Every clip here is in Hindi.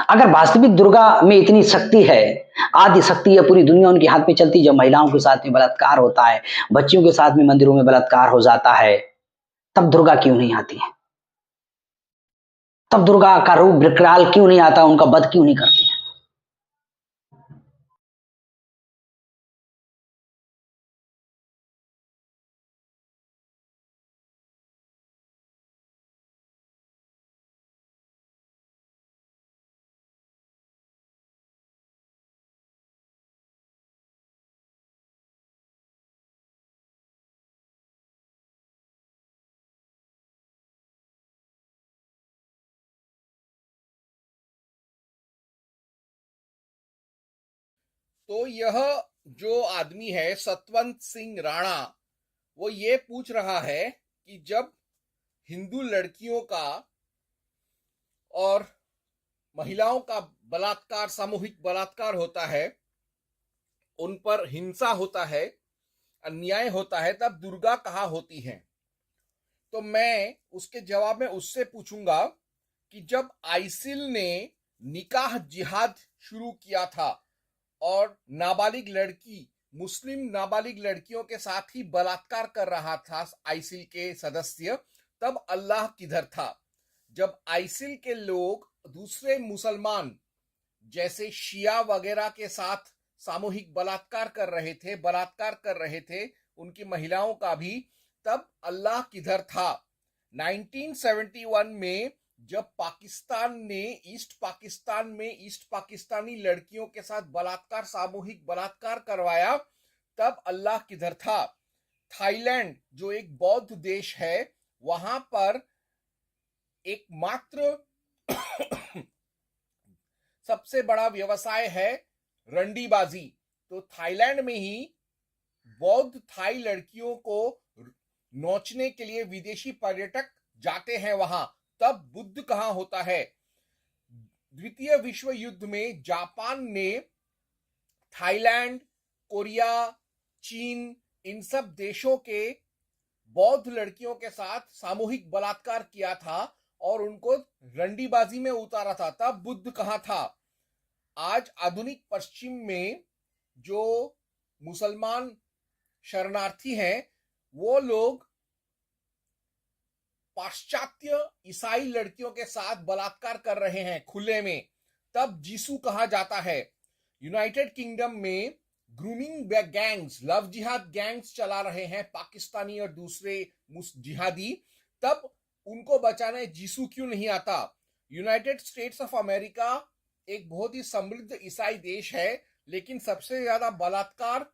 अगर वास्तविक दुर्गा में इतनी शक्ति है, आदि शक्ति है, पूरी दुनिया उनके हाथ में चलती, जब महिलाओं के साथ में बलात्कार होता है, बच्चियों के साथ में मंदिरों में बलात्कार हो जाता है, तब दुर्गा क्यों नहीं आती है? तब दुर्गा का रूप विकराल क्यों नहीं आता, उनका वध क्यों नहीं करती है? तो यह जो आदमी है सतवंत सिंह राणा, वो ये पूछ रहा है कि जब हिंदू लड़कियों का और महिलाओं का बलात्कार, सामूहिक बलात्कार होता है, उन पर हिंसा होता है, अन्याय होता है, तब दुर्गा कहाँ होती है? तो मैं उसके जवाब में उससे पूछूंगा कि जब आइसिल ने निकाह जिहाद शुरू किया था और नाबालिग लड़की, मुस्लिम नाबालिग लड़कियों के साथ ही बलात्कार कर रहा था आइसिल के सदस्य, तब अल्लाह किधर था? जब आइसिल के लोग दूसरे मुसलमान जैसे शिया वगैरह के साथ सामूहिक बलात्कार कर रहे थे, बलात्कार कर रहे थे उनकी महिलाओं का भी, तब अल्लाह किधर था? 1971 में जब पाकिस्तान ने ईस्ट पाकिस्तान में ईस्ट पाकिस्तानी लड़कियों के साथ बलात्कार, सामूहिक बलात्कार करवाया, तब अल्लाह किधर था? थाईलैंड जो एक बौद्ध देश है, वहां पर एकमात्र सबसे बड़ा व्यवसाय है रंडीबाजी। तो थाईलैंड में ही बौद्ध थाई लड़कियों को नोचने के लिए विदेशी पर्यटक जाते हैं वहां, तब बुद्ध कहां होता है? द्वितीय विश्व युद्ध में जापान ने थाईलैंड, कोरिया, चीन, इन सब देशों के बौद्ध लड़कियों के साथ सामूहिक बलात्कार किया था और उनको रंडीबाजी में उतारा था, तब बुद्ध कहां था? आज आधुनिक पश्चिम में जो मुसलमान शरणार्थी हैं, वो लोग पाश्चात्य ईसाई लड़कियों के साथ बलात्कार कर रहे हैं खुले में, तब जीसू कहा जाता है? यूनाइटेड किंगडम में ग्रूमिंग गैंग्स, लव जिहाद गैंग्स चला रहे हैं पाकिस्तानी और दूसरे जिहादी, तब उनको बचाने जीसू क्यों नहीं आता? यूनाइटेड स्टेट्स ऑफ अमेरिका एक बहुत ही समृद्ध ईसाई देश है, लेकिन सबसे ज्यादा बलात्कार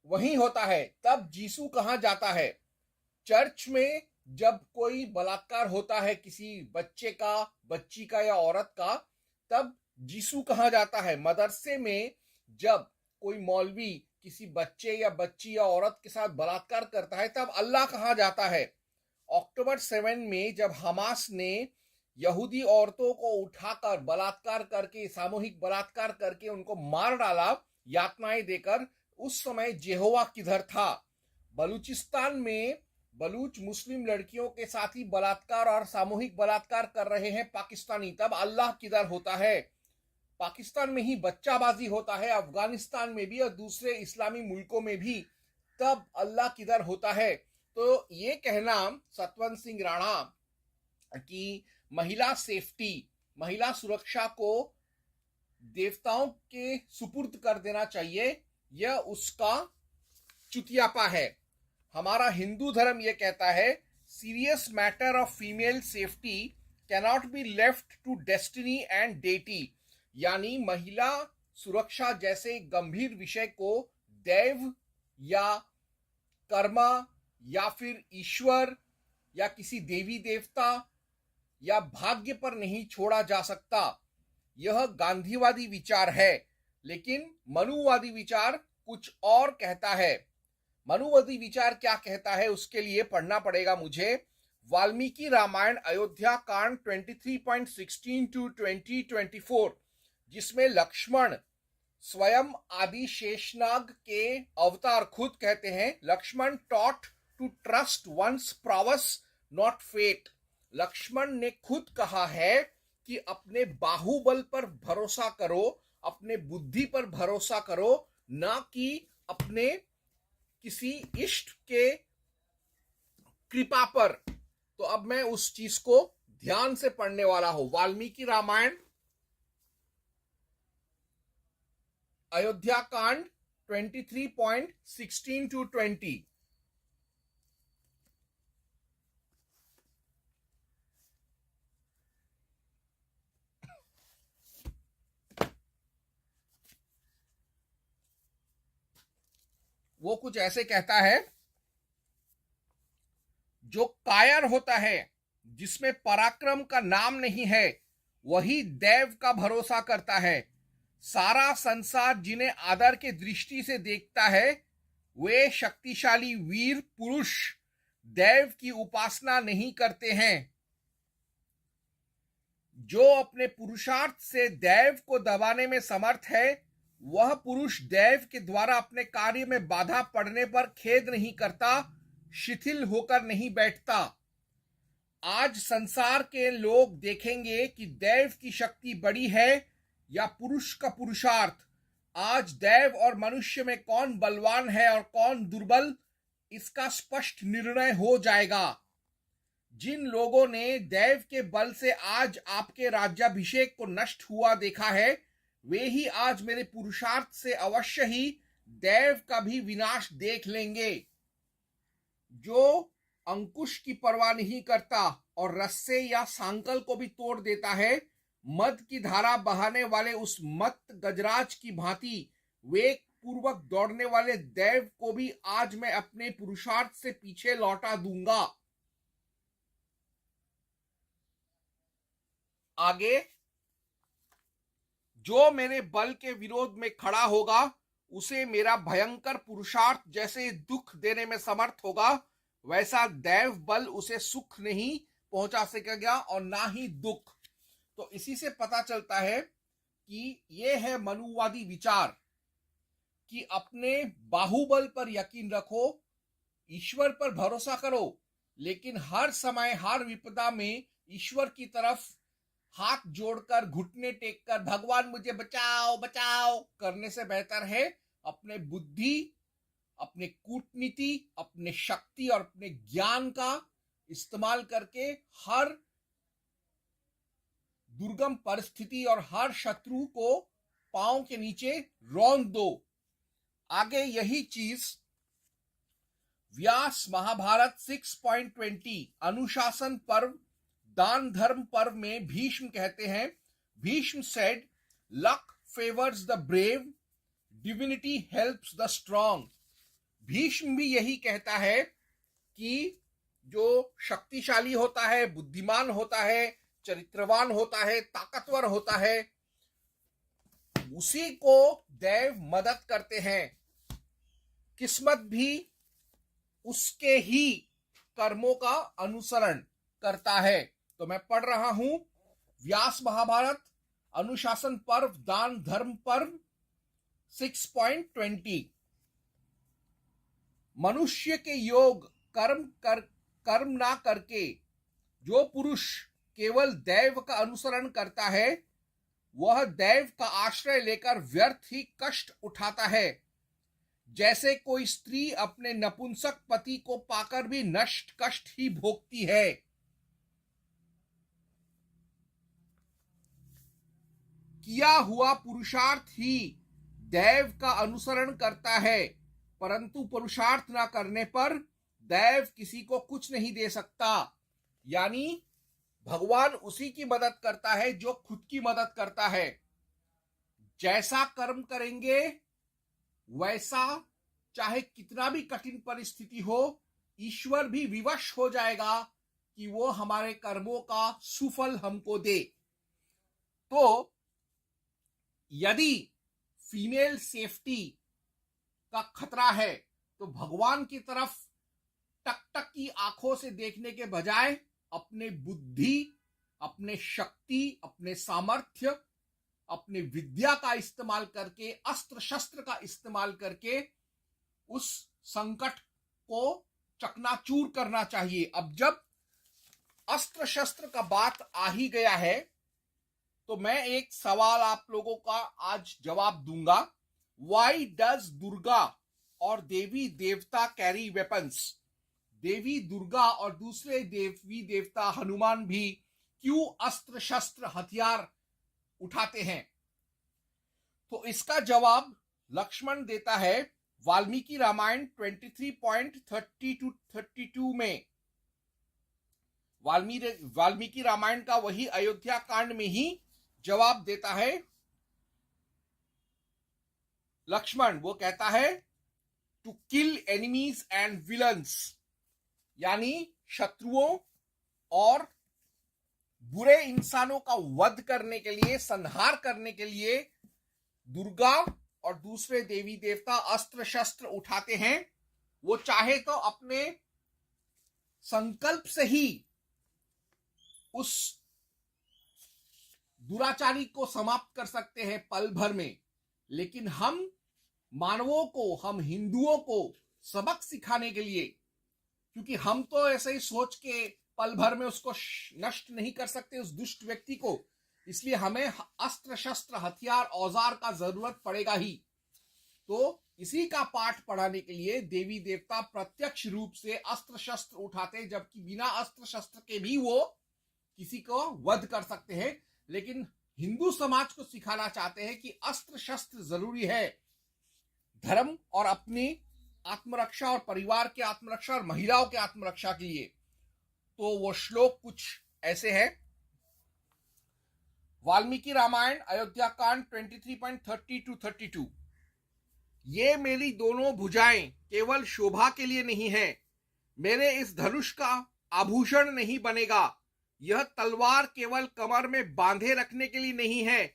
वहीं होता है, तब जीसू कहां जाता है? चर्च में जब कोई बलात्कार होता है किसी बच्चे का, बच्ची का या औरत का, तब जीसू कहां जाता है? मदरसे में जब कोई मौलवी किसी बच्चे या बच्ची या औरत के साथ बलात्कार करता है, तब अल्लाह कहां जाता है? अक्टूबर 7 में जब हमास ने यहूदी औरतों को उठाकर बलात्कार करके, सामूहिक बलात्कार करके उनको मार डाला यातनाएं देकर, उस समय जेहोवा किधर था? बलूचिस्तान में बलूच मुस्लिम लड़कियों के साथ ही बलात्कार और सामूहिक बलात्कार कर रहे हैं पाकिस्तानी, तब अल्लाह किधर होता है? पाकिस्तान में ही बच्चाबाजी होता है, अफगानिस्तान में भी और दूसरे इस्लामी मुल्कों में भी, तब अल्लाह किधर होता है? तो ये कहना सतवंत सिंह राणा कि महिला सेफ्टी, महिला सुरक्षा को देवताओं के सुपुर्द कर देना चाहिए, यह उसका चुतियापा है। हमारा हिंदू धर्म यह कहता है serious matter of female safety cannot be left to destiny and deity, यानी महिला सुरक्षा जैसे गंभीर विषय को दैव या कर्मा या फिर ईश्वर या किसी देवी देवता या भाग्य पर नहीं छोड़ा जा सकता। यह गांधीवादी विचार है, लेकिन मनुवादी विचार कुछ और कहता है। मनुवादी विचार क्या कहता है उसके लिए पढ़ना पड़ेगा मुझे। वाल्मीकि रामायण अयोध्या कांड 23.16 टू 2024, जिसमें लक्ष्मण स्वयं आदि शेषनाग के अवतार खुद कहते हैं, Lakshman taught to trust once proves not fate. Lakshman ने खुद कहा है कि अपने बाहुबल पर भरोसा करो, अपने बुद्धि पर भरोसा करो, ना कि अपने किसी इष्ट के कृपा पर। तो अब मैं उस चीज को ध्यान से पढ़ने वाला हूं। वाल्मीकि रामायण, अयोध्या कांड 23.16 to 20। वो कुछ ऐसे कहता है, जो कायर होता है, जिसमें पराक्रम का नाम नहीं है, वही दैव का भरोसा करता है। सारा संसार जिन्हें आदर के दृष्टि से देखता है, वे शक्तिशाली वीर पुरुष दैव की उपासना नहीं करते हैं। जो अपने पुरुषार्थ से दैव को दबाने में समर्थ है, वह पुरुष दैव के द्वारा अपने कार्य में बाधा पड़ने पर खेद नहीं करता, शिथिल होकर नहीं बैठता। आज संसार के लोग देखेंगे कि दैव की शक्ति बड़ी है या पुरुष का पुरुषार्थ। आज दैव और मनुष्य में कौन बलवान है और कौन दुर्बल, इसका स्पष्ट निर्णय हो जाएगा। जिन लोगों ने दैव के बल से आज आपके राज्याभिषेक को नष्ट हुआ देखा है, वे ही आज मेरे पुरुषार्थ से अवश्य ही दैव का भी विनाश देख लेंगे। जो अंकुश की परवाह नहीं करता और रस्से या सांकल को भी तोड़ देता है, मद की धारा बहाने वाले उस मत गजराज की भांति वेग पूर्वक दौड़ने वाले दैव को भी आज मैं अपने पुरुषार्थ से पीछे लौटा दूंगा। आगे, जो मेरे बल के विरोध में खड़ा होगा, उसे मेरा भयंकर पुरुषार्थ जैसे दुख देने में समर्थ होगा, वैसा दैव बल उसे सुख नहीं पहुंचा सकेगा और ना ही दुख। तो इसी से पता चलता है कि यह है मनुवादी विचार कि अपने बाहुबल पर यकीन रखो, ईश्वर पर भरोसा करो, लेकिन हर समय हर विपदा में ईश्वर की तरफ हाथ जोड़कर घुटने टेककर भगवान मुझे बचाओ बचाओ करने से बेहतर है अपने बुद्धि, अपने कूटनीति, अपने शक्ति और अपने ज्ञान का इस्तेमाल करके हर दुर्गम परिस्थिति और हर शत्रु को पांव के नीचे रौंद दो। आगे यही चीज व्यास महाभारत 6.20 अनुशासन पर्व दान धर्म पर्व में भीष्म कहते हैं। Bhishma said, luck favours the brave, divinity helps the strong. Bhishma भी यही कहता है कि जो शक्तिशाली होता है, बुद्धिमान होता है, चरित्रवान होता है, ताकतवर होता है, उसी को दैव मदद करते हैं। किस्मत भी उसके ही कर्मों का अनुसरण करता है। तो मैं पढ़ रहा हूं व्यास महाभारत अनुशासन पर्व दान धर्म पर्व 6.20। मनुष्य के योग कर्म ना करके जो पुरुष केवल दैव का अनुसरण करता है, वह दैव का आश्रय लेकर व्यर्थ ही कष्ट उठाता है। जैसे कोई स्त्री अपने नपुंसक पति को पाकर भी नष्ट कष्ट ही भोगती है। किया हुआ पुरुषार्थ ही दैव का अनुसरण करता है, परंतु पुरुषार्थ न करने पर दैव किसी को कुछ नहीं दे सकता। यानी भगवान उसी की मदद करता है जो खुद की मदद करता है। जैसा कर्म करेंगे वैसा, चाहे कितना भी कठिन परिस्थिति हो, ईश्वर भी विवश हो जाएगा कि वो हमारे कर्मों का सुफल हमको दे। तो यदि फीमेल सेफ्टी का खतरा है, तो भगवान की तरफ टकटक की आंखों से देखने के बजाय अपने बुद्धि, अपने शक्ति, अपने सामर्थ्य, अपने विद्या का इस्तेमाल करके, अस्त्र शस्त्र का इस्तेमाल करके उस संकट को चकनाचूर करना चाहिए। अब जब अस्त्र शस्त्र का बात आ ही गया है, तो मैं एक सवाल आप लोगों का आज जवाब दूंगा। वाई डज दुर्गा और देवी देवता कैरी वेपन्स? देवी दुर्गा और दूसरे देवी देवता हनुमान भी क्यों अस्त्र शस्त्र हथियार उठाते हैं? तो इसका जवाब लक्ष्मण देता है वाल्मीकि रामायण 23.30-32 में। वाल्मीकि रामायण का वही अयोध्या कांड में ही जवाब देता है लक्ष्मण। वो कहता है to kill enemies and villains, यानी शत्रुओं और बुरे इंसानों का वध करने के लिए, संहार करने के लिए दुर्गा और दूसरे देवी देवता अस्त्र शस्त्र उठाते हैं। वो चाहे तो अपने संकल्प से ही उस दुराचारी को समाप्त कर सकते हैं पल भर में, लेकिन हम मानवों को, हम हिंदुओं को सबक सिखाने के लिए, क्योंकि हम तो ऐसे ही सोच के पल भर में उसको नष्ट नहीं कर सकते उस दुष्ट व्यक्ति को, इसलिए हमें अस्त्र शस्त्र हथियार औजार का जरूरत पड़ेगा ही। तो इसी का पाठ पढ़ाने के लिए देवी देवता प्रत्यक्ष रूप से अस्त्र शस्त्र उठाते, जबकि बिना अस्त्र शस्त्र के भी वो किसी को वध कर सकते हैं। लेकिन हिंदू समाज को सिखाना चाहते हैं कि अस्त्र शस्त्र जरूरी है धर्म और अपनी आत्मरक्षा और परिवार के आत्मरक्षा और महिलाओं के आत्मरक्षा के लिए। तो वो श्लोक कुछ ऐसे है। वाल्मीकि रामायण अयोध्या कांड 23.30-32। ये मेरी दोनों भुजाएं केवल शोभा के लिए नहीं है, मेरे इस धनुष का आभूषण नहीं बनेगा। यह तलवार केवल कमर में बांधे रखने के लिए नहीं है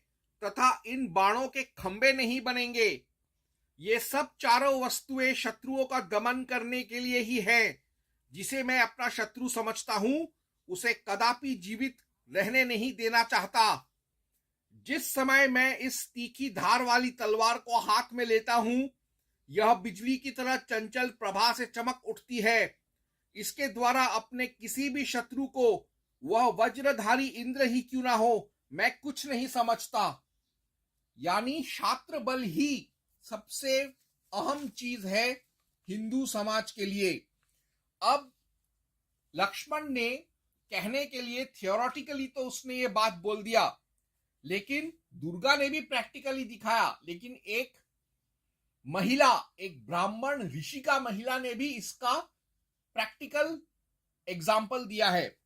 तथा इन बाणों के खंबे नहीं बनेंगे। ये सब चारों वस्तुएं शत्रुओं का दमन करने के लिए ही हैं। जिसे मैं अपना शत्रु समझता हूं उसे कदापि जीवित रहने नहीं देना चाहता। जिस समय मैं इस तीखी धार वाली तलवार को हाथ में लेता हूं, यह बिजली की तरह चंचल प्रभा से चमक उठती है। इसके द्वारा अपने किसी भी शत्रु को, वह वज्रधारी इंद्र ही क्यों ना हो, मैं कुछ नहीं समझता। यानी शास्त्र बल ही सबसे अहम चीज है हिंदू समाज के लिए। अब लक्ष्मण ने कहने के लिए थियोरेटिकली तो उसने ये बात बोल दिया, लेकिन दुर्गा ने भी प्रैक्टिकली दिखाया। लेकिन एक महिला, एक ब्राह्मण ऋषि का महिला ने भी इसका प्रैक्टिकल एग्जाम्पल दिया है।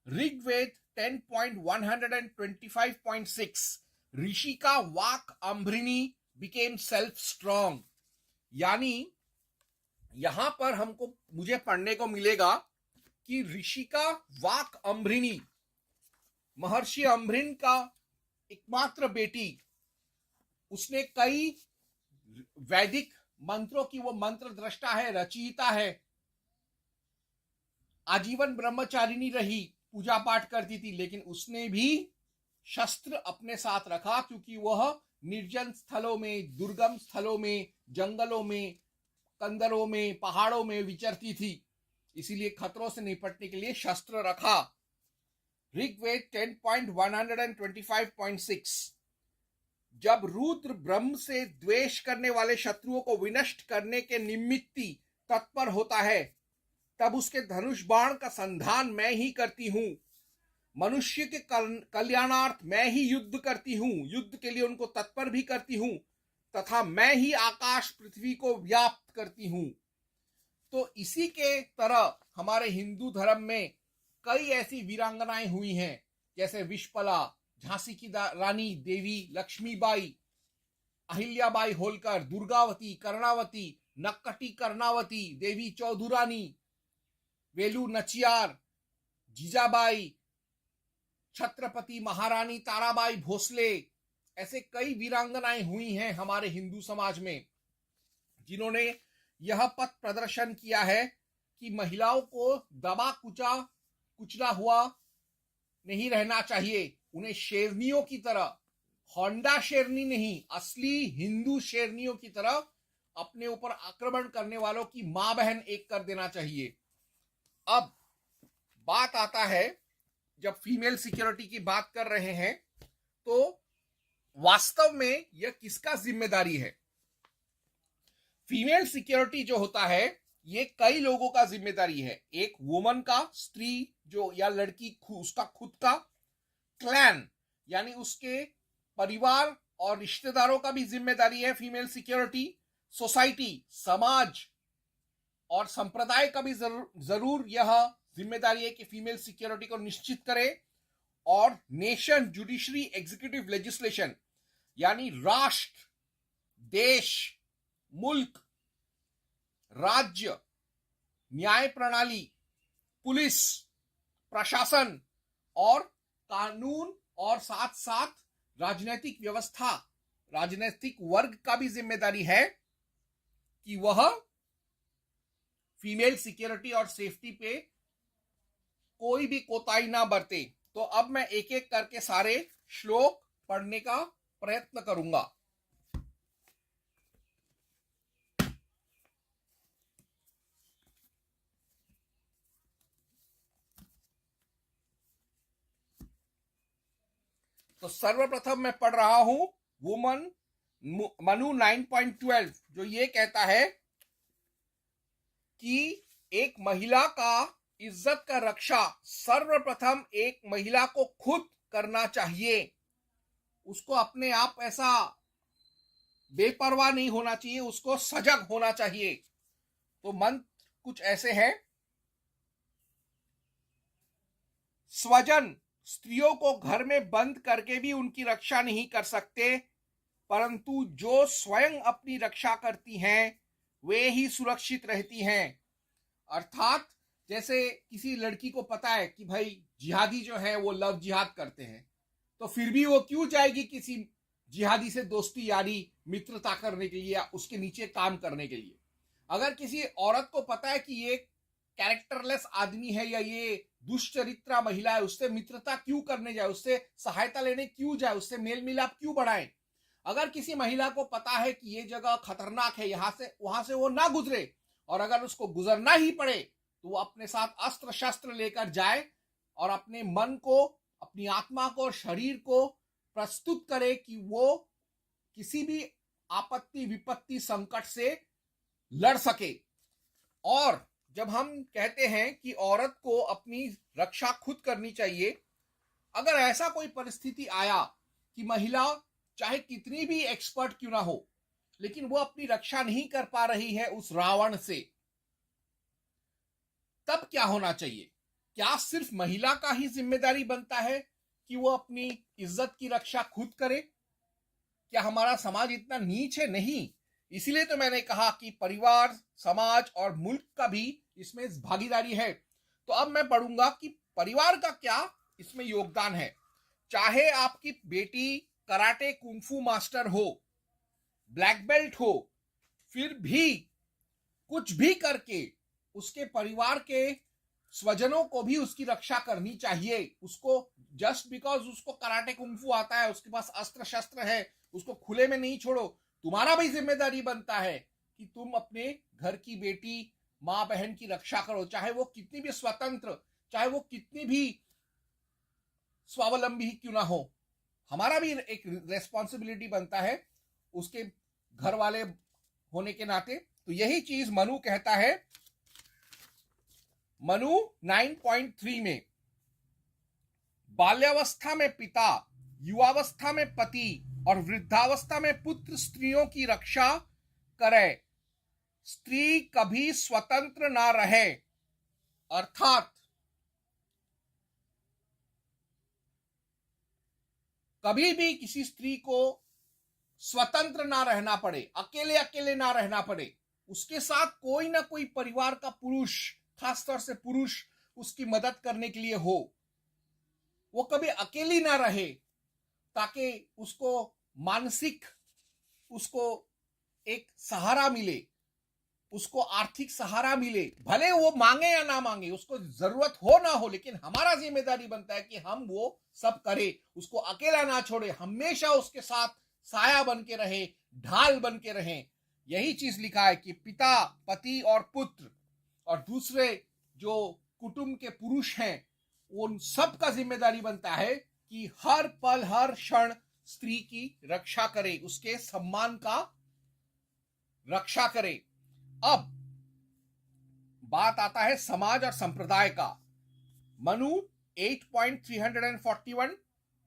ऋग्वेद 10.125.6 ऋषि का वाक अम्भृणी बिकेम सेल्फ स्ट्रॉन्ग। यानी यहां पर मुझे पढ़ने को मिलेगा कि ऋषि का वाक अम्भृणी, महर्षि अम्भृण का एकमात्र बेटी, उसने कई वैदिक मंत्रों की वो मंत्र दृष्टा है, रचयिता है, आजीवन ब्रह्मचारिणी रही, पूजा पाठ करती थी, लेकिन उसने भी शस्त्र अपने साथ रखा, क्योंकि वह निर्जन स्थलों में, दुर्गम स्थलों में, जंगलों में, कंदरों में, पहाड़ों में विचरती थी। इसीलिए खतरों से निपटने के लिए शस्त्र रखा। ऋग्वेद 10.125.6 जब रुद्र ब्रह्म से द्वेष करने वाले शत्रुओं को विनष्ट करने के निमित्ती तत्पर होता है, तब उसके धनुष बाण का संधान मैं ही करती हूं। मनुष्य के कल्याणार्थ मैं ही युद्ध करती हूं, युद्ध के लिए उनको तत्पर भी करती हूं, तथा मैं ही आकाश पृथ्वी को व्याप्त करती हूं। तो इसी के तरह हमारे हिंदू धर्म में कई ऐसी वीरांगनाएं हुई हैं, जैसे विशपला, झांसी की रानी देवी लक्ष्मीबाई, अहिल्याबाई होलकर, दुर्गावती, कर्णावती, नक्कटी कर्णावती, देवी चौधुरानी, वेलू नचियार, जीजाबाई, छत्रपति महारानी ताराबाई भोसले, ऐसे कई वीरांगनाएं हुई हैं हमारे हिंदू समाज में, जिन्होंने यह पथ प्रदर्शन किया है कि महिलाओं को दबा कुचला हुआ नहीं रहना चाहिए। उन्हें शेरनियों की तरह, होंडा शेरनी नहीं, असली हिंदू शेरनियों की तरह अपने ऊपर आक्रमण करने वालों की मां बहन एक कर देना चाहिए। अब बात आता है, जब फीमेल सिक्योरिटी की बात कर रहे हैं, तो वास्तव में यह किसका जिम्मेदारी है? फीमेल सिक्योरिटी जो होता है ये कई लोगों का जिम्मेदारी है। एक वुमन का, स्त्री जो या लड़की उसका खुद का, क्लैन यानी उसके परिवार और रिश्तेदारों का भी जिम्मेदारी है फीमेल सिक्योरिटी, सोसाइटी, समाज और संप्रदाय का भी जरूर यह जिम्मेदारी है कि फीमेल सिक्योरिटी को निश्चित करे। और नेशन, जुडिशरी, एग्जीक्यूटिव, लेजिस्लेशन यानी राष्ट्र, देश, मुल्क, राज्य, न्याय प्रणाली, पुलिस, प्रशासन और कानून और साथ साथ राजनीतिक व्यवस्था, राजनीतिक वर्ग का भी जिम्मेदारी है कि वह फीमेल सिक्योरिटी और सेफ्टी पे कोई भी कोताही ना बरते। तो अब मैं एक एक करके सारे श्लोक पढ़ने का प्रयत्न करूंगा। तो सर्वप्रथम मैं पढ़ रहा हूं वुमन मनु 9.12 जो ये कहता है कि एक महिला का इज्जत का रक्षा सर्वप्रथम एक महिला को खुद करना चाहिए। उसको अपने आप ऐसा बेपरवाह नहीं होना चाहिए, उसको सजग होना चाहिए। तो मंत्र कुछ ऐसे हैं। स्वजन, स्त्रियों को घर में बंद करके भी उनकी रक्षा नहीं कर सकते, परंतु जो स्वयं अपनी रक्षा करती हैं वे ही सुरक्षित रहती हैं। अर्थात जैसे किसी लड़की को पता है कि भाई जिहादी जो है वो लव जिहाद करते हैं, तो फिर भी वो क्यों जाएगी किसी जिहादी से दोस्ती यारी मित्रता करने के लिए या उसके नीचे काम करने के लिए। अगर किसी औरत को पता है कि ये कैरेक्टरलेस आदमी है या ये दुष्चरित्रा महिला है, उससे मित्रता क्यों करने जाए, उससे सहायता लेने क्यों जाए, उससे मेल मिलाप क्यों बढ़ाए। अगर किसी महिला को पता है कि ये जगह खतरनाक है, वहां से वो ना गुजरे, और अगर उसको गुजरना ही पड़े तो वो अपने साथ अस्त्र शस्त्र लेकर जाए और अपने मन को, अपनी आत्मा को और शरीर को प्रस्तुत करे कि वो किसी भी आपत्ति, विपत्ति, संकट से लड़ सके। और जब हम कहते हैं कि औरत को अपनी रक्षा खुद करनी चाहिए, अगर ऐसा कोई परिस्थिति आया कि महिला चाहे कितनी भी एक्सपर्ट क्यों ना हो लेकिन वो अपनी रक्षा नहीं कर पा रही है उस रावण से, तब क्या होना चाहिए? क्या सिर्फ महिला का ही जिम्मेदारी बनता है कि वो अपनी इज्जत की रक्षा खुद करे? क्या हमारा समाज इतना नीच है? नहीं। इसीलिए तो मैंने कहा कि परिवार, समाज और मुल्क का भी इसमें भागीदारी है। तो अब मैं पढ़ूंगा कि परिवार का क्या इसमें योगदान है। चाहे आपकी बेटी कराटे कुंफू मास्टर हो, ब्लैक बेल्ट हो, फिर भी कुछ भी करके उसके परिवार के स्वजनों को भी उसकी रक्षा करनी चाहिए। उसको जस्ट बिकॉज उसको कराटे कुंफू आता है, उसके पास अस्त्र शस्त्र है, उसको खुले में नहीं छोड़ो। तुम्हारा भी जिम्मेदारी बनता है कि तुम अपने घर की बेटी, मां बहन की रक्षा करो, चाहे वो कितनी भी स्वतंत्र, चाहे वो कितनी भी स्वावलंबी क्यों ना हो। हमारा भी एक रेस्पॉन्सिबिलिटी बनता है उसके घर वाले होने के नाते। तो यही चीज मनु कहता है मनु 9.3 में, बाल्यावस्था में पिता, युवावस्था में पति और वृद्धावस्था में पुत्र स्त्रियों की रक्षा करे। स्त्री कभी स्वतंत्र ना रहे, अर्थात कभी भी किसी स्त्री को स्वतंत्र ना रहना पड़े, अकेले अकेले ना रहना पड़े। उसके साथ कोई ना कोई परिवार का पुरुष, खासतौर से पुरुष, उसकी मदद करने के लिए हो। वो कभी अकेली ना रहे ताकि उसको मानसिक, उसको एक सहारा मिले, उसको आर्थिक सहारा मिले। भले वो मांगे या ना मांगे, उसको जरूरत हो ना हो, लेकिन हमारा जिम्मेदारी बनता है कि हम वो सब करें, उसको अकेला ना छोड़े, हमेशा उसके साथ साया बन के रहे, ढाल बन के रहें। यही चीज लिखा है कि पिता, पति और पुत्र और दूसरे जो कुटुंब के पुरुष हैं, उन सब का जिम्मेदारी बनता है कि हर पल हर क्षण स्त्री की रक्षा करे, उसके सम्मान का रक्षा करे। अब बात आता है समाज और संप्रदाय का। मनु 8.341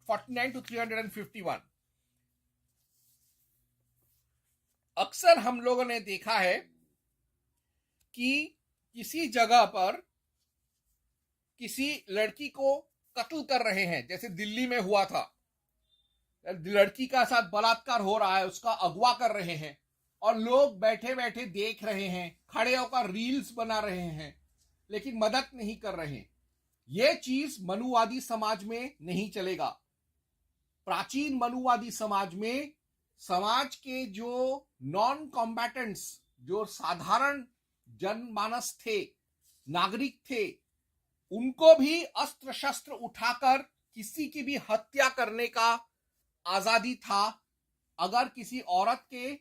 49 to 351। अक्सर हम लोगों ने देखा है कि किसी जगह पर किसी लड़की को कत्ल कर रहे हैं, जैसे दिल्ली में हुआ था, लड़की का साथ बलात्कार हो रहा है, उसका अगवा कर रहे हैं और लोग बैठे बैठे देख रहे हैं, खड़े होकर रील्स बना रहे हैं, लेकिन मदद नहीं कर रहे। यह चीज मनुवादी समाज में नहीं चलेगा। प्राचीन मनुवादी समाज में समाज के जो नॉन कॉम्बैटेंट्स, जो साधारण जनमानस थे, नागरिक थे, उनको भी अस्त्र शस्त्र उठाकर किसी की भी हत्या करने का आजादी था, अगर किसी औरत के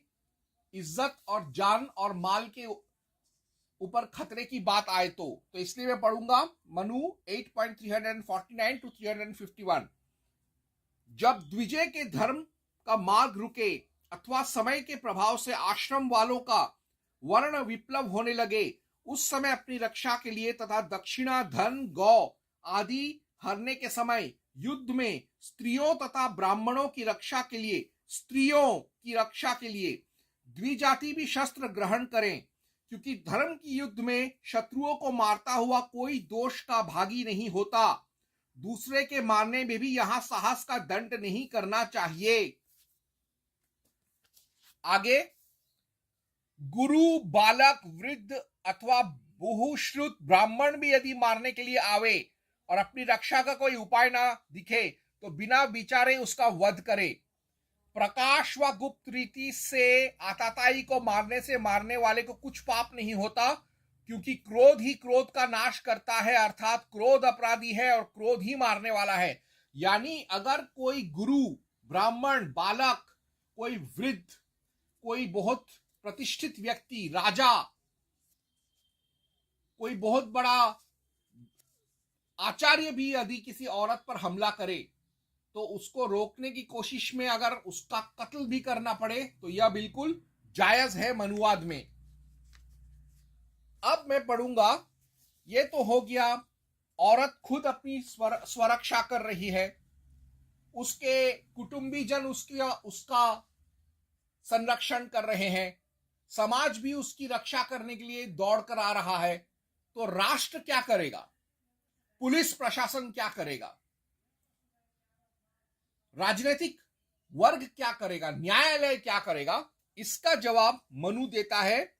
इज्जत और जान और माल के ऊपर खतरे की बात आए तो इसलिए मैं पढ़ूंगा मनु 8.349 to 351। जब द्विजय के धर्म का मार्ग रुके अथवा समय के प्रभाव से आश्रम वालों का वर्ण विप्लव होने लगे, उस समय अपनी रक्षा के लिए तथा दक्षिणा, धन, गौ आदि हरने के समय युद्ध में स्त्रियों तथा ब्राह्मणों की रक्षा के लिए, स्त्रियों की रक्षा के लिए द्विजाति भी शस्त्र ग्रहण करें, क्योंकि धर्म की युद्ध में शत्रुओं को मारता हुआ कोई दोष का भागी नहीं होता। दूसरे के मारने में भी यहां साहस का दंड नहीं करना चाहिए। आगे, गुरु, बालक, वृद्ध अथवा बहुश्रुत ब्राह्मण भी यदि मारने के लिए आवे और अपनी रक्षा का कोई उपाय ना दिखे तो बिना विचारे उसका वध करे। प्रकाश व गुप्त रीति से आताताई को मारने से मारने वाले को कुछ पाप नहीं होता, क्योंकि क्रोध ही क्रोध का नाश करता है, अर्थात क्रोध अपराधी है और क्रोध ही मारने वाला है। यानी अगर कोई गुरु, ब्राह्मण, बालक, कोई वृद्ध, कोई बहुत प्रतिष्ठित व्यक्ति, राजा, कोई बहुत बड़ा आचार्य भी यदि किसी औरत पर हमला करे तो उसको रोकने की कोशिश में अगर उसका कत्ल भी करना पड़े तो यह बिल्कुल जायज है मनुवाद में। अब मैं पढ़ूंगा, ये तो हो गया औरत खुद अपनी स्वरक्षा कर रही है, उसके कुटुंबीजन उसका संरक्षण कर रहे हैं, समाज भी उसकी रक्षा करने के लिए दौड़ कर आ रहा है। तो राष्ट्र क्या करेगा? पुलिस प्रशासन क्या करेगा? राजनीतिक वर्ग क्या करेगा? न्यायालय क्या करेगा? इसका जवाब मनु देता है।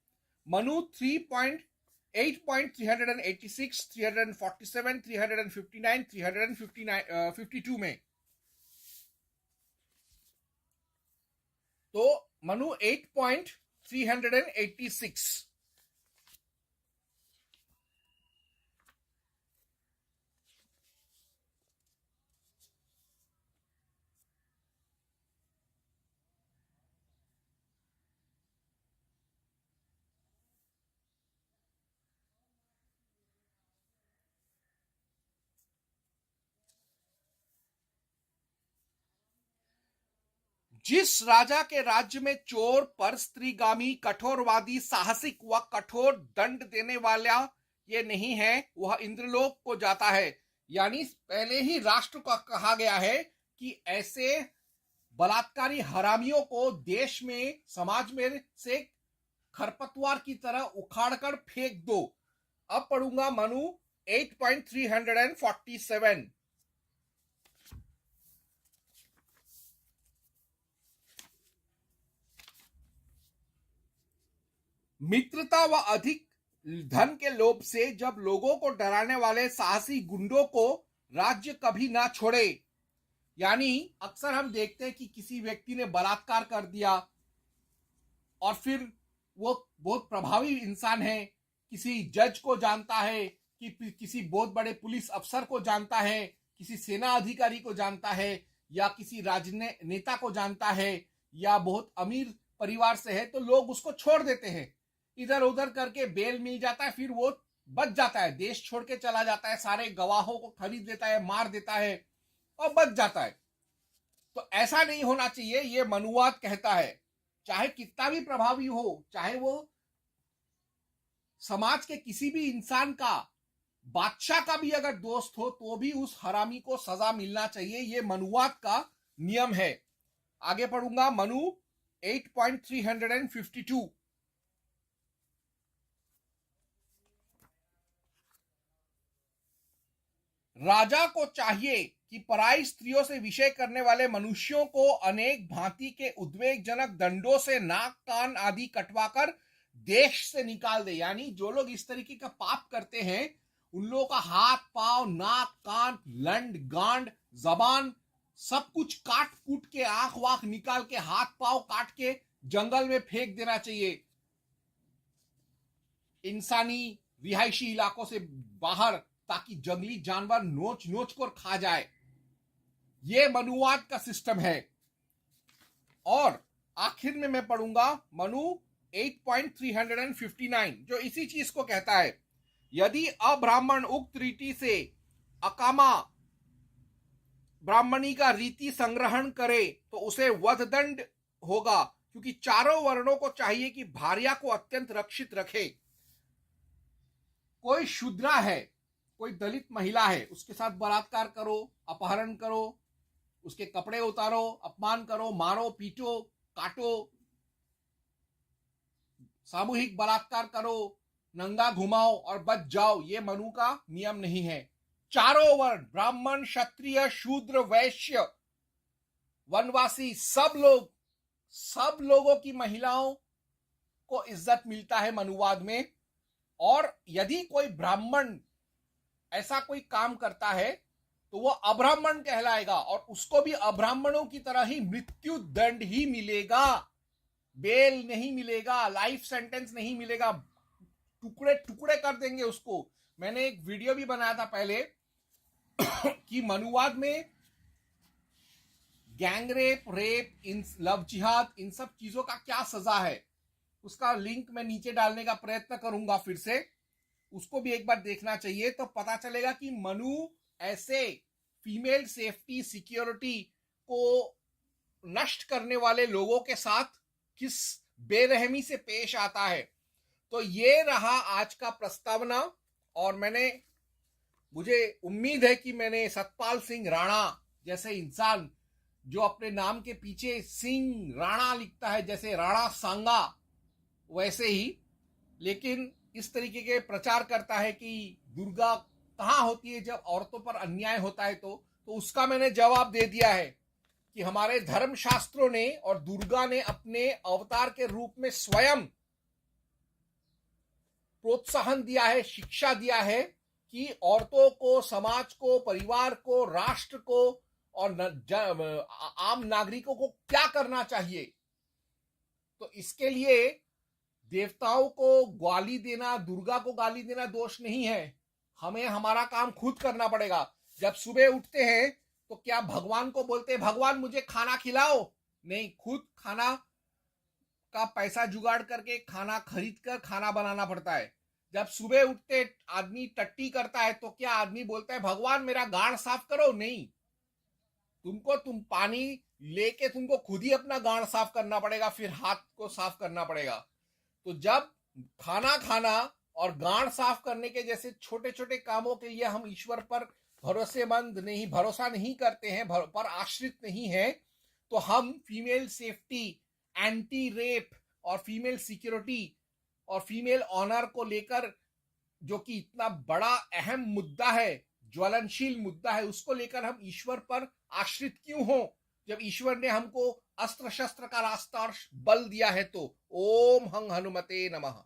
मनु 8.386, 347, 359, 352 में। तो मनु 8.386, जिस राजा के राज्य में चोर, पर स्त्रीगामी, कठोरवादी, साहसिक व कठोर दंड देने वाला ये नहीं है, वह इंद्रलोक को जाता है। यानी पहले ही राष्ट्र को कहा गया है कि ऐसे बलात्कारी हरामियों को देश में, समाज में से खरपतवार की तरह उखाड़कर फेंक दो। अब पढ़ूंगा मनु 8.347। मित्रता व अधिक धन के लोभ से जब लोगों को डराने वाले साहसी गुंडों को राज्य कभी ना छोड़े। यानी अक्सर हम देखते हैं कि किसी व्यक्ति ने बलात्कार कर दिया और फिर वो बहुत प्रभावी इंसान है, किसी जज को जानता है, कि किसी बहुत बड़े पुलिस अफसर को जानता है, किसी सेना अधिकारी को जानता है, या किसी राजनेता को जानता है, या बहुत अमीर परिवार से है, तो लोग उसको छोड़ देते हैं, इधर उधर करके बेल मिल जाता है, फिर वो बच जाता है, देश छोड़ के चला जाता है, सारे गवाहों को खरीद लेता है, मार देता है। और बच जाता है। तो ऐसा नहीं होना चाहिए, ये मनुवाद कहता है। चाहे कितना भी प्रभावी हो, चाहे वो समाज के किसी भी इंसान का, बादशाह का भी अगर दोस्त हो, तो भी उस हरामी को सजा मिलना चाहिए। ये मनुवाद का नियम है। आगे पढ़ूंगा मनु 8.352। राजा को चाहिए कि पराई स्त्रियों से विषय करने वाले मनुष्यों को अनेक भांति के उद्वेगजनक दंडों से नाक कान आदि कटवाकर देश से निकाल दे। यानी जो लोग इस तरीके का पाप करते हैं, उन लोगों का हाथ पांव नाक कान लंड गांड जबान सब कुछ काट कूट के, आंख वाख निकाल के, हाथ पांव काट के जंगल में फेंक देना चाहिए, इंसानी रिहायशी इलाकों से बाहर, ताकि जंगली जानवर नोच नोच कर खा जाए। यह मनुवाद का सिस्टम है। और आखिर में मैं पढ़ूंगा मनु 8.359, जो इसी चीज को कहता है। यदि अब्राह्मण उक्त रीति से अकामा ब्राह्मणी का रीति संग्रहण करे तो उसे वधदंड होगा, क्योंकि चारों वर्णों को चाहिए कि भार्या को अत्यंत रक्षित रखे। कोई शूद्रा है, कोई दलित महिला है, उसके साथ बलात्कार करो, अपहरण करो, उसके कपड़े उतारो, अपमान करो, मारो पीटो काटो, सामूहिक बलात्कार करो, नंगा घुमाओ और बच जाओ, ये मनु का नियम नहीं है। चारों वर्ण, ब्राह्मण क्षत्रिय शूद्र वैश्य वनवासी, सब लोगों की महिलाओं को इज्जत मिलता है मनुवाद में। और यदि कोई ब्राह्मण ऐसा कोई काम करता है तो वो अब्राह्मण कहलाएगा, और उसको भी अब्राह्मणों की तरह ही मृत्यु दंड ही मिलेगा, बेल नहीं मिलेगा, लाइफ सेंटेंस नहीं मिलेगा, टुकड़े टुकड़े कर देंगे उसको। मैंने एक वीडियो भी बनाया था पहले कि मनुवाद में गैंग रेप, लव जिहाद, इन सब चीजों का क्या सजा है, उसका लिंक मैं नीचे डालने का प्रयत्न करूंगा फिर से, उसको भी एक बार देखना चाहिए। तो पता चलेगा कि मनु ऐसे फीमेल सेफ्टी सिक्योरिटी को नष्ट करने वाले लोगों के साथ किस बेरहमी से पेश आता है। तो ये रहा आज का प्रस्तावना। और मुझे उम्मीद है कि मैंने सतपाल सिंह राणा जैसे इंसान, जो अपने नाम के पीछे सिंह राणा लिखता है, जैसे राणा सांगा वैसे ही, लेकिन इस तरीके के प्रचार करता है कि दुर्गा कहाँ होती है जब औरतों पर अन्याय होता है, तो उसका मैंने जवाब दे दिया है कि हमारे धर्म शास्त्रों ने और दुर्गा ने अपने अवतार के रूप में स्वयं प्रोत्साहन दिया है, शिक्षा दिया है कि औरतों को, समाज को, परिवार को, राष्ट्र को और आम नागरिकों को क्या करना चाहिए। तो इसके लिए देवताओं को गाली देना, दुर्गा को गाली देना दोष नहीं है। हमें हमारा काम खुद करना पड़ेगा। जब सुबह उठते हैं तो क्या भगवान को बोलते हैं भगवान मुझे खाना खिलाओ? नहीं, खुद खाना का पैसा जुगाड़ करके, खाना खरीद कर खाना बनाना पड़ता है। जब सुबह उठते आदमी टट्टी करता है तो क्या आदमी बोलता है भगवान मेरा गांड साफ करो? नहीं, तुम पानी लेके तुमको खुद ही अपना गांड साफ करना पड़ेगा, फिर हाथ को साफ करना पड़ेगा। तो जब खाना और गांड साफ करने के जैसे छोटे छोटे कामों के लिए हम ईश्वर पर भरोसा नहीं करते हैं, पर आश्रित नहीं है, तो हम फीमेल सेफ्टी, एंटी रेप और फीमेल सिक्योरिटी और फीमेल ऑनर को लेकर, जो कि इतना बड़ा अहम मुद्दा है, ज्वलनशील मुद्दा है, उसको लेकर हम ईश्वर पर आश्रित क्यों हो, जब ईश्वर ने हमको अस्त्र शस्त्र का रास्ता और बल दिया है। तो ओम हंग हनुमते नमः।